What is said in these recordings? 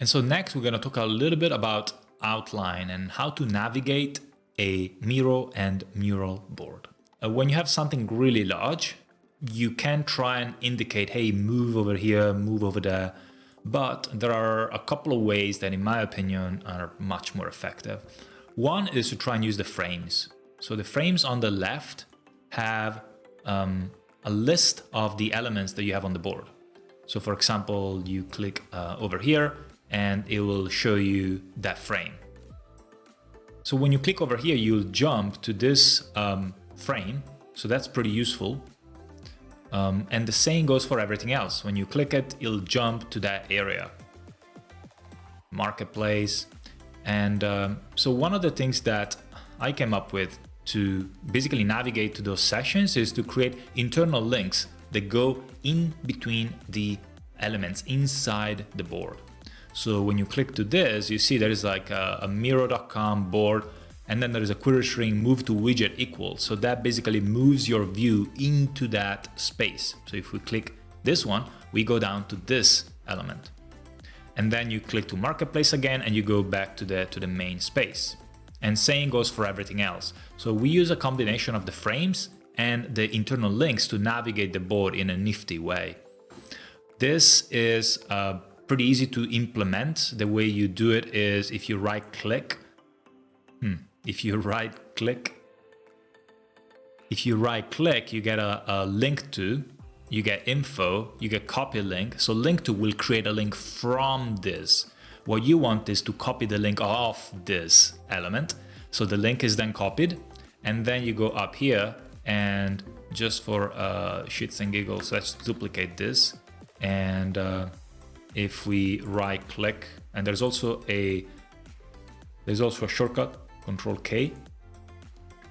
And so next we're going to talk a little bit about outline and how to navigate a Miro and Mural board. When you have something really large, you can try and indicate, hey, move over here, move over there. But there are a couple of ways that, in my opinion, are much more effective. One is to try and use the frames. So the frames on the left have a list of the elements that you have on the board. So for example, you click over here and it will show you that frame. So when you click over here, you'll jump to this frame. So that's pretty useful. And the same goes for everything else. When you click it, it'll jump to that area. Marketplace. And so one of the things that I came up with to basically navigate to those sessions is to create internal links that go in between the elements inside the board. So when you click to this, you see there is like a Miro.com board, and then there is a query string move to widget equals. So that basically moves your view into that space. So if we click this one, we go down to this element. And then you click to marketplace again and you go back to the main space. And same goes for everything else. So we use a combination of the frames and the internal links to navigate the board in a nifty way. This is pretty easy to implement. The way you do it is if you right click, you get a link to, you get info, you get copy link. So link to will create a link from this. What you want is to copy the link off this element. So the link is then copied, and then you go up here and just for shits and giggles, let's duplicate this. And if we right click, and there's also a shortcut, Control K.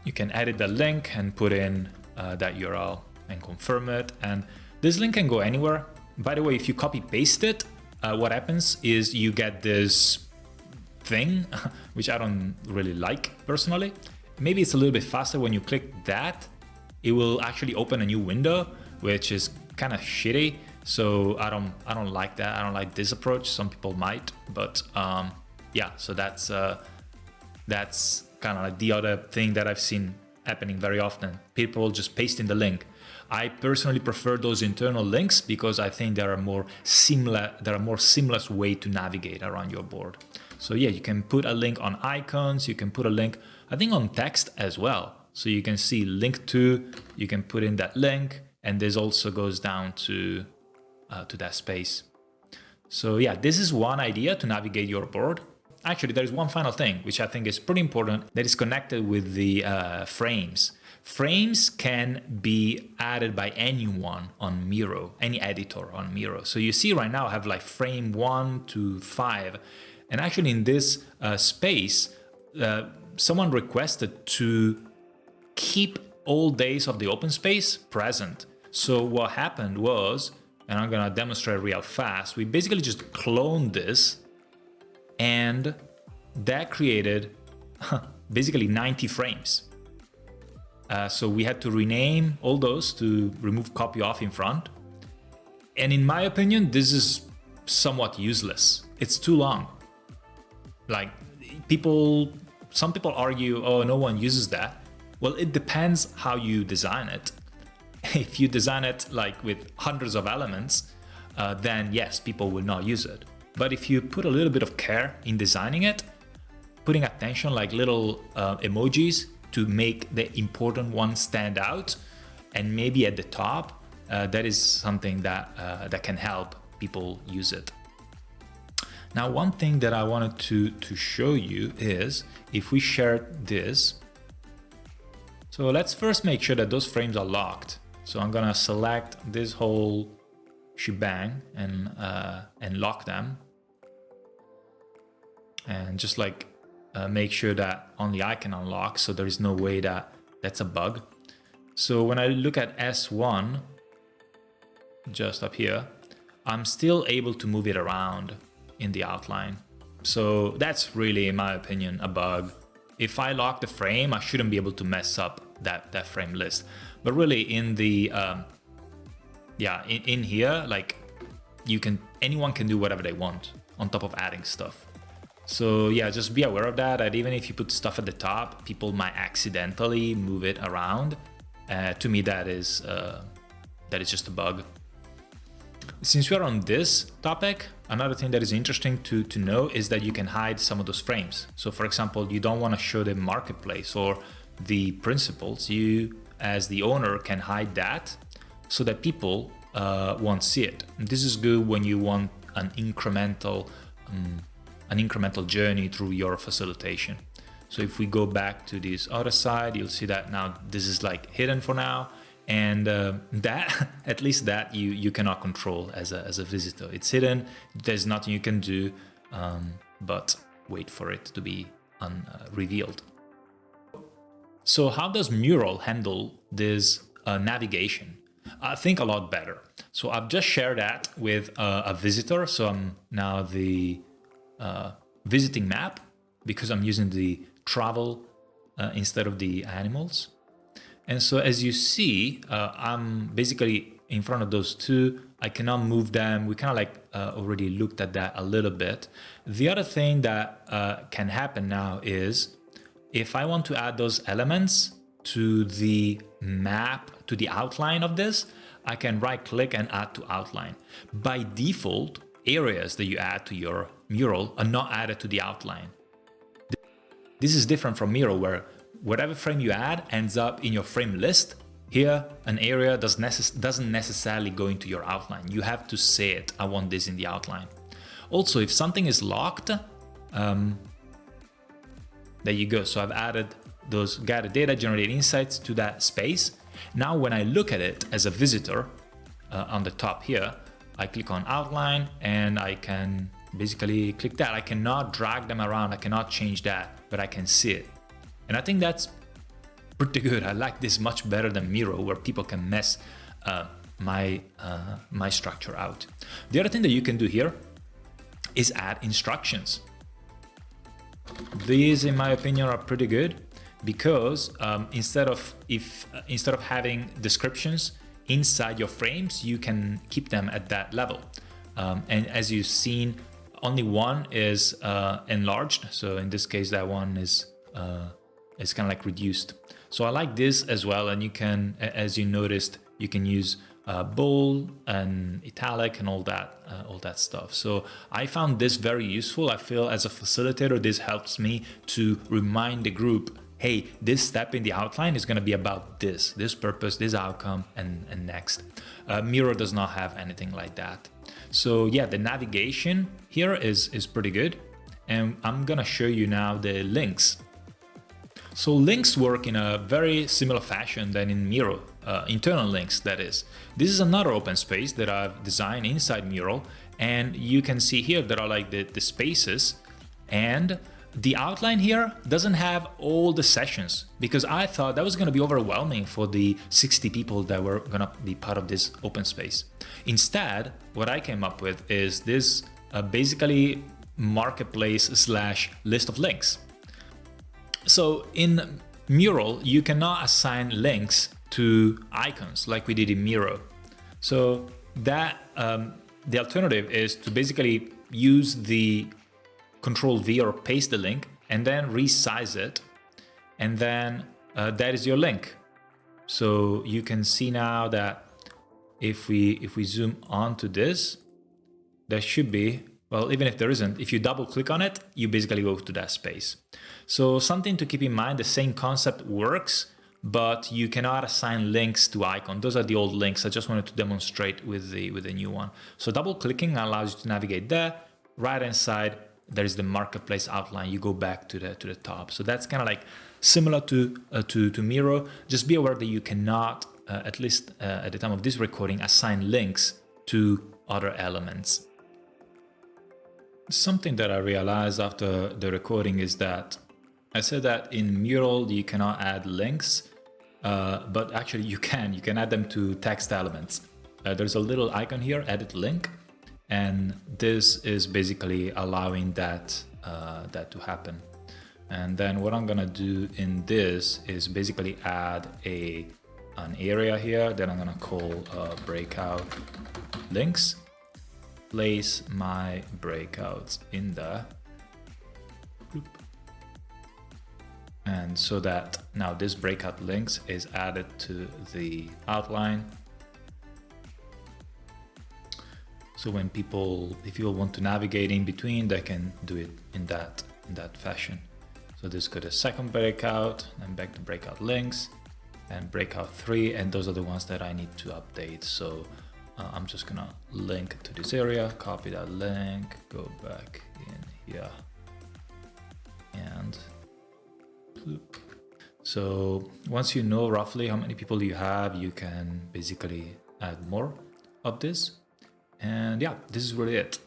You can edit the link and put in that URL and confirm it. And this link can go anywhere. By the way, if you copy paste it, what happens is you get this thing, which I don't really like personally. Maybe it's a little bit faster when you click that. It will actually open a new window, which is kind of shitty. So I don't like that. I don't like this approach. Some people might, but yeah. So that's kind of like the other thing that I've seen happening very often. People just pasting the link. I personally prefer those internal links because I think there are more seamless way to navigate around your board. So yeah, you can put a link on icons. You can put a link, I think, on text as well. So you can see link to. You can put in that link, and this also goes down to that space. So yeah, this is one idea to navigate your board. Actually, there's one final thing, which I think is pretty important, that is connected with the frames. Frames can be added by anyone on Miro, any editor on Miro. So you see right now I have like frame 1 to 5. And actually in this space, someone requested to keep all days of the open space present. So what happened was, and I'm gonna demonstrate real fast, we basically just cloned this, and that created basically 90 frames. So we had to rename all those to remove copy off in front. And in my opinion, this is somewhat useless. It's too long. Like some people argue, oh, no one uses that. Well, it depends how you design it. If you design it like with hundreds of elements, then yes, people will not use it. But if you put a little bit of care in designing it, putting attention like little emojis to make the important ones stand out, and maybe at the top, that is something that can help people use it. Now, one thing that I wanted to show you is if we share this. So let's first make sure that those frames are locked. So I'm gonna select this whole shebang and lock them, and just like make sure that only I can unlock, so there is no way that that's a bug. So when I look at S1 just up here, I'm still able to move it around in the outline. So that's really, in my opinion, a bug. If I lock the frame, I shouldn't be able to mess up that frame list. But really in the in here, like anyone can do whatever they want. on top of adding stuff. So yeah, just be aware of that. And even if you put stuff at the top, people might accidentally move it around. To me, that is just a bug. Since we are on this topic, another thing that is interesting to know is that you can hide some of those frames. So for example, you don't want to show the marketplace or the principles. You, as the owner, can hide that so that people won't see it. And this is good when you want an incremental journey through your facilitation. So if we go back to this other side, you'll see that now this is like hidden for now. And that, at least that you cannot control as a visitor. It's hidden, there's nothing you can do, but wait for it to be revealed. So how does Mural handle this navigation? I think a lot better. So I've just shared that with a visitor. So I'm now the visiting map because I'm using the travel instead of the animals. And so as you see, I'm basically in front of those two. I cannot move them. We kind of like already looked at that a little bit. The other thing that can happen now is if I want to add those elements to the map, to the outline of this, I can right click and add to outline. By default, areas that you add to your mural are not added to the outline. This is different from Miro, where whatever frame you add ends up in your frame list. Here, an area doesn't necessarily go into your outline. You have to say it, I want this in the outline. Also, if something is locked, there you go. So I've added those gather data, generate insights to that space. Now, when I look at it as a visitor on the top here, I click on outline and I can basically click that. I cannot drag them around. I cannot change that, but I can see it. And I think that's pretty good. I like this much better than Miro, where people can mess my structure out. The other thing that you can do here is add instructions. These, in my opinion, are pretty good because instead of having descriptions inside your frames, you can keep them at that level. And as you've seen, only one is enlarged. So in this case, that one is kind of like reduced. So I like this as well. And you can, as you noticed, you can use bold and italic and all that stuff. So I found this very useful. I feel as a facilitator, this helps me to remind the group, hey, this step in the outline is going to be about this purpose, this outcome, and next. Miro does not have anything like that. So yeah, the navigation here is pretty good. And I'm going to show you now the links. So links work in a very similar fashion than in Miro, internal links, that is. This is another open space that I've designed inside Mural, and you can see here there are like the spaces, and the outline here doesn't have all the sessions because I thought that was going to be overwhelming for the 60 people that were going to be part of this open space. Instead, what I came up with is this basically marketplace / list of links. So in Mural, you cannot assign links to icons like we did in Miro. So that the alternative is to basically use the Control-V or paste the link and then resize it. And then that is your link. So you can see now that if we zoom onto this, there should be, well, even if there isn't, if you double click on it, you basically go to that space. So something to keep in mind, the same concept works, but you cannot assign links to icon. Those are the old links. I just wanted to demonstrate with the new one. So double clicking allows you to navigate there. Right hand side, there is the marketplace outline. You go back to the top. So that's kind of like similar to Miro. Just be aware that you cannot, at least at the time of this recording, assign links to other elements. Something that I realized after the recording is that I said that in Mural you cannot add links, but actually you can add them to text elements. There's a little icon here, edit link, and this is basically allowing that to happen. And then what I'm gonna do in this is basically add an area here that I'm gonna call breakout links. place my breakouts in there. And so that now this breakout links is added to the outline. So when people, if you want to navigate in between, they can do it in that fashion. So this got a second breakout, then back to breakout links, and breakout 3, and those are the ones that I need to update. So I'm just gonna link to this area, copy that link, go back in here, and so once you know roughly how many people you have, you can basically add more of this. And yeah, this is really it.